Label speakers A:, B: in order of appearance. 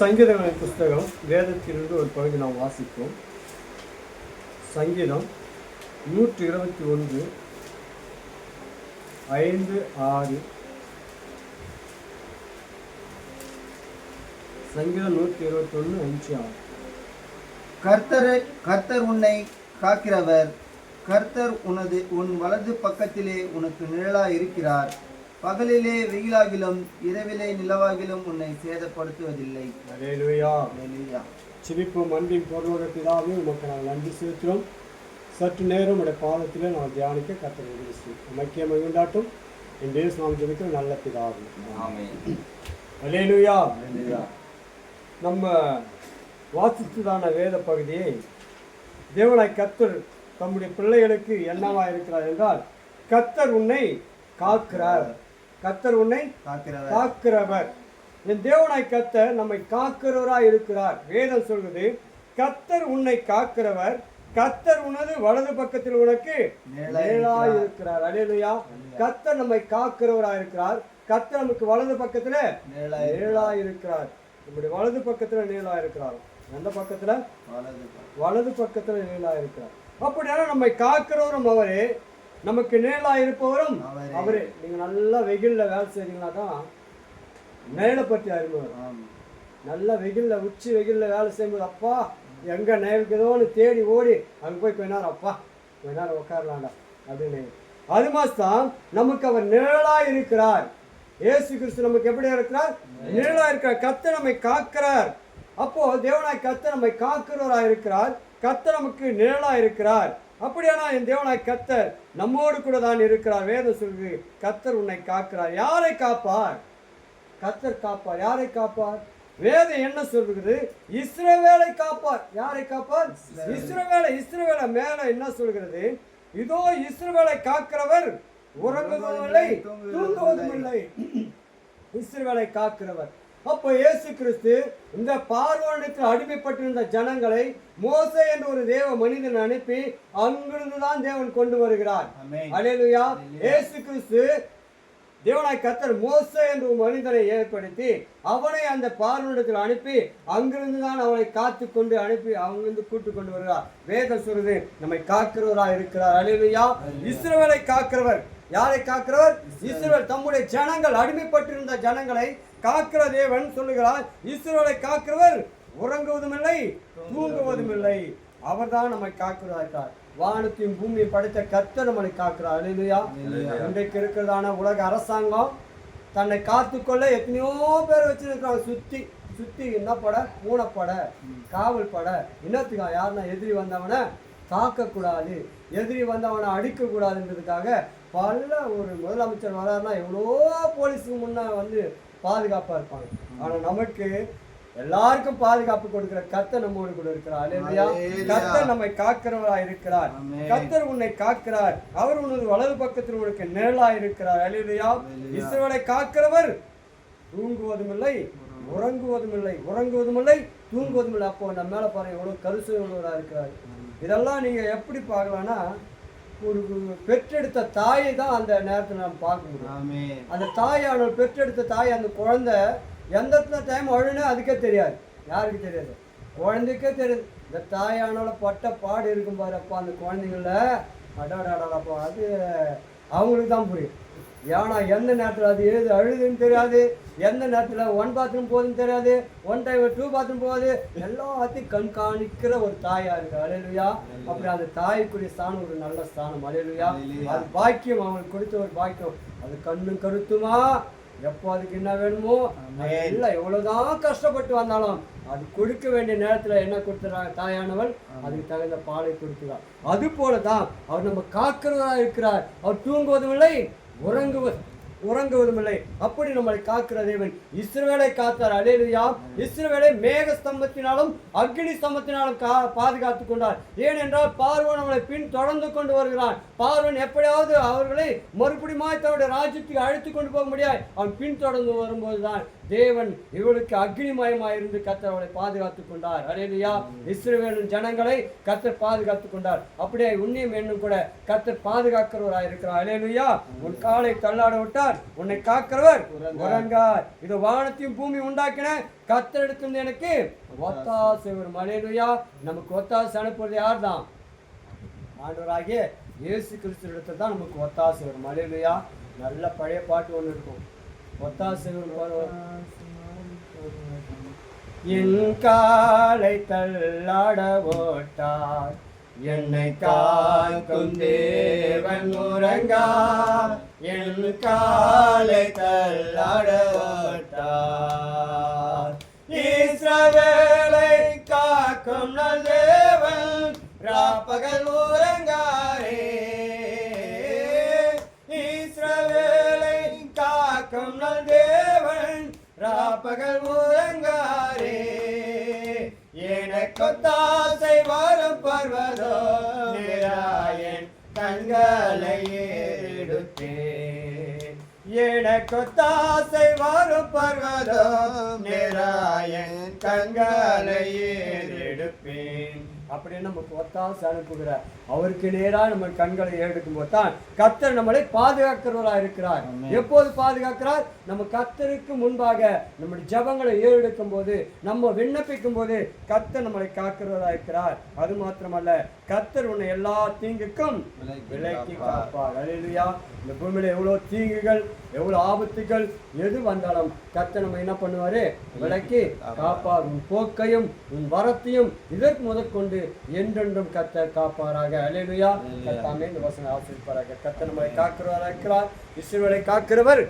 A: சங்கீதங்களின் புஸ்தகம் வேதத்திலிருந்து ஒரு பகுதி நாம் வாசிப்போம். சங்கீதம் 121 5 6. சங்கீதம் 121 5
B: 6. கர்த்தர் உன்னை காக்கிறவர். கர்த்தர் உன் வலது பக்கத்திலே உனக்கு நிழலாய் இருக்கிறார். பகலிலே வெயிலாகிலும் இரவிலே நிலவாகிலும் உன்னை சேதப்படுத்துவதில்லை.
A: அல்லேலூயா. ஜெபிப்போம். அன்பின் பரலோக பிதாவே, உமக்கு நாங்கள் நன்றி செலுத்துகிறோம். சற்று நேரம் உடைய பாதத்திலே நான் தியானிக்க கர்த்தர் உதவி செய்யும். உமக்கே மகிழ்ந்தாட்டும். என் தேவ நாம் ஜெபிக்கிற நல்ல பிதாவே. அல்லேலூயா. நம்ம வாசித்ததான வேத பகுதியை தேவனாய் கர்த்தர் தம்முடைய பிள்ளைகளுக்கு என்னவா இருக்கிறார் என்றால், கர்த்தர் உன்னை காக்கிறார். கர்த்தர் உன்னை காக்கிறவர். என் தேவனாய் கர்த்தர் நம்மை காக்கிறவராய் இருக்கிறார். வேதம் சொல்வது, கர்த்தர் உன்னை காக்கிறவர், கர்த்தர் உனது வலது பக்கத்தில் உனக்கு நிழலாய் இருக்கிறார். அல்லேலூயா. கர்த்தர் நம்மை காக்கிறவராய் இருக்கிறார். கர்த்தர் நமக்கு வலது பக்கத்துல நிழலாய் இருக்கிறார். நம்முடைய வலது பக்கத்துல நிழலாய் இருக்கிறார். எந்த பக்கத்துல? வலது பக்கத்துல நிழலாய் இருக்கிறார். அப்படியான நம்மை காக்கிறவரும் அவரே, நமக்கு நிழலா இருப்பவரும் அவரே. நீங்க நல்லா வெயில்ல வேலை செய்றீங்கன்னா தான் நிழலை பற்றி அறிமுகம். நல்ல வெயில்ல உச்சி வெயில்ல வேலை செய்யும்போது, அப்பா எங்க நிழலுக்குதோன்னு தேடி ஓடி அங்க போய் கொஞ்ச நேரம், அப்பா கொஞ்ச நேரம் உட்காரலாம்டா அப்படின்னு. அது மாதிரிதான் நமக்கு அவர் நிழலா இருக்கிறார். இயேசு கிறிஸ்து நமக்கு எப்படி இருக்கிறார்? நிழலா இருக்கிறார். கர்த்தர் நம்மை காக்கிறார். அப்போ தேவனாய் கர்த்தர் நம்மை காக்கிறவராய் இருக்கிறார். கர்த்தர் நமக்கு நிழலா இருக்கிறார். அப்படியானா என் தேவனாய் கர்த்தர் நம்மோடு கூட தான் இருக்கிறார். வேதம் சொல்லுது, கர்த்தர் உன்னை காக்கிறார். யாரை காப்பார்? கர்த்தர் காப்பார். யாரை காப்பார்? வேதம் என்ன சொல்லுகிறது? இஸ்ரவேலை காப்பார். யாரை காப்பார்? இஸ்ரவேலை மேல என்ன சொல்கிறது? இதோ இஸ்ரவேலை காக்கிறவர் உறங்குவதும் இல்லை, தூங்குவதும் இல்லை. இஸ்ரவேலை காக்கிறவர். அப்போ இயேசு கிறிஸ்து இந்த பார்வோனிடத்தில் அடிமைப்பட்டிருந்த ஜனங்களை மோசே என்ற ஒரு தேவ மனிதன் அனுப்பி அங்கிருந்து தான் தேவன் கொண்டு வருகிறார். அல்லேலூயா. இயேசு கிறிஸ்து தேவனாய் கர்த்தர் மோசே என்ற ஒரு மனிதனை ஏற்படுத்தி அவனை அந்த பார்வோனிடத்தில் அனுப்பி அங்கிருந்து தான் அவனை காத்து கொண்டு அனுப்பி அங்கிருந்து கூட்டு கொண்டு வருகிறார். வேதம் சொல்றது, நம்மை காக்கிறவராக இருக்கிறார். அல்லேலூயா. இஸ்ரவேலை காக்கிறவர். யாரை காக்கிறவர்? இஸ்ரவேல். தம்முடைய ஜனங்கள், அடிமைப்பட்டிருந்த ஜனங்களை காக்கிற தேவன் சொல்லுகிறார், இஸ்ரவேலை காக்கிறவர் உறங்குவதும் இல்லை, தூங்குவதும் இல்லை. அவர் தான் நம்மை காக்கிறார். வானத்தையும் பூமியை படைத்த கர்த்தர் நம்மளை காக்கிறார். அல்லேலூயா. இன்றைக்கு இருக்கிறதான உலக அரசாங்கம் தன்னை காத்துக்கொள்ள எத்தனையோ பேர் வச்சிருக்கிறாங்க. சுத்தி சுத்தி என்ன பட? பூனைப்பட, காவல் பட. இன்னத்துக்கா? யாருன்னா எதிரி வந்தவனை தாக்கக்கூடாது, எதிரி வந்தவனை அடிக்கக்கூடாதுன்றதுக்காக பல ஒரு முதலமைச்சர் வராருன்னா எவ்வளோ போலீஸுக்கு முன்னே வந்து பாதுகாப்பாக இருப்பாங்க. ஆனால் நமக்கு எல்லாருக்கும் பாதுகாப்பு கொடுக்கிற கர்த்தர் நம்மோடு கூட இருக்கிறார். அல்லேலூயா. கர்த்தர் நம்மை காக்கிறவராய் இருக்கிறார். கர்த்தர் உன்னை காக்கிறார். அவர் உனது வலது பக்கத்தில் உனக்கு நிழலாய் இருக்கிறார். அல்லேலூயா. இஸ்ரவேலை காக்கிறவர் தூங்குவதும் இல்லை, உறங்குவதும் இல்லை, தூங்குவதும் இல்லை. அப்போ நம்ம மேல பாருங்க எவ்வளவு கருசை உள்ளவராக இருக்கிறார். இதெல்லாம் நீங்க எப்படி பார்க்கலாம்னா, ஒரு பெற்றெடுத்த தாயை தான் அந்த நேரத்தில் நம்ம பார்க்க முடியும். அந்த தாயானவர், பெற்றெடுத்த தாய், அந்த குழந்தை எந்த டைம் அழுனே அதுக்கே தெரியாது. யாருக்கு தெரியாது? குழந்தைக்கே தெரியாது. இந்த தாயானால பட்ட பாடு இருக்கும் பாரு. அப்பா அந்த குழந்தைங்கள அடாடாடாப்பா, அது அவங்களுக்கு தான் புரியும். ஏன்னா எந்த நேரத்தில் அது எழுது அழுதுன்னு தெரியாது, எந்த நேரத்தில் 1 பாத்ரூம் போகுதுன்னு தெரியாது, 1 டைம் 2 பாத்ரூம் போகுது, எல்லாத்தையும் கண்காணிக்கிற ஒரு தாயா இருக்கு. அல்லேலூயா. அப்படி அந்த தாய்க்குரிய ஸ்தானம் ஒரு நல்ல ஸ்தானம். அல்லேலூயா. அது பாக்கியம், அவங்களுக்கு கொடுத்த ஒரு பாக்கியம். அது கண்ணும் கருத்துமா எப்போ அதுக்கு என்ன வேணுமோ இல்லை, எவ்வளவுதான் கஷ்டப்பட்டு வந்தாலும் அது கொடுக்க வேண்டிய நேரத்தில் என்ன கொடுத்துறாங்க தாயானவள்? அதுக்கு தகுந்த பாலை கொடுக்கிறார். அது போலதான் அவர் நம்ம காக்கிறதா இருக்கிறார். அவர் தூங்குவதும் இல்லை, உறங்குவதும் இல்லை. அப்படி நம்மளை காக்கிற தேவன் இஸ்ரவேலை காத்தார். அல்லேலூயா. இஸ்ரவேலை மேக ஸ்தம்பத்தினாலும் அக்னி ஸ்தம்பத்தினாலும் பாதுகாத்து கொண்டார். ஏனென்றால் பார்வோன் அவளை பின் தொடர்ந்து கொண்டு வருகிறான். பார்வோன் எப்படியாவது அவர்களை மறுபடியும் தன்னுடைய ராஜ்யத்துக்கு அழைத்து கொண்டு போக முடியாது. அவன் பின் தொடர்ந்து வரும்போதுதான் தேவன் இவளுக்கு அக்னிமயமாயிருந்து கர்த்தர் அவளை பாதுகாத்துக் கொண்டார். அல்லேலூயா. இஸ்ரவேலின் ஜனங்களை கர்த்தர் பாதுகாத்துக் கொண்டார். அப்படியே உன்னையும் என்னும் கூட கர்த்தர் பாதுகாக்கிறவராக இருக்கிறார். அல்லேலூயா. உன் காலை தள்ளாட விட்டா உறங்கார், உன்னை காக்கிறவர் உறங்கார். இது வானத்தையும் பூமி உண்டாக்கின கர்த்தர் எடுத்து எனக்கு ஒத்தாசை வரும். அல்லேலூயா. நமக்கு ஒத்தாசை அனுப்புறது யார் தான்? ஆண்டவராகிய இயேசு கிறிஸ்து இடத்துல தான் நமக்கு ஒத்தாசை வரும். அல்லேலூயா. நல்ல பழைய பாட்டு ஒன்று இருக்கும். ஒத்தாசை வரும். என் காலை தள்ளாட ஓட்டார், என்னை காக்கும் தேவன் உறங்கார். என் காலை தள்ளாட ஓட்டார், இஸ்ரவேலை காக்கும் நல் தேவன் ராப்பகல் உறங்காரே. இஸ்ரவேலை காக்கும் நல் தேவன் ராப்பகல் உறங்காரே. எனக்கொத்தாசை வரும் பர்வதோ நிராயன் கண்களை ஏறெடுத்தேன். எனக்கொத்தாசை வரும் பர்வதோ நிராயன் கண்களை ஏறெடுப்பேன். அப்படின்னு நமக்கு ஒத்தாசை அனுப்புகிறார். அவருக்கு நேராக நம்ம கண்களை ஏறெடுக்கும் போது தான் கர்த்தர் நம்மளை பாதுகாக்கிறவராக இருக்கிறார். எப்போது பாதுகாக்கிறார்? நம்ம கர்த்தருக்கு முன்பாக நம்முடைய ஜபங்களை ஏறெடுக்கும் போது, நம்ம விண்ணப்பிக்கும் போது கர்த்தர் நம்மளை காக்கிறவராக இருக்கிறார். அது மாத்திரமல்ல, கர்த்தர் உன்னை எல்லா தீங்குக்கும் விலக்கி காப்பார். அல்லேலூயா. இந்த பூமியில எவ்வளவு தீங்குகள், எவ்வளவு ஆபத்துகள் எது வந்தாலும் கர்த்தர் நம்ம என்ன பண்ணுவாரு? விலக்கி காப்பார். உன் போக்கையும் உன் வரத்தையும் இதற்கு முதற்கொண்டு என்றென்றும் கர்த்தர் காப்பாராக. அல்லேலூயா. கர்த்தாமே இந்த வசனம் ஆசீர்வதிப்பாராக. கர்த்தர் நம்மளை காக்கிறவராக இருக்கிறார். இஸ்ரவேலை காக்கிறவர்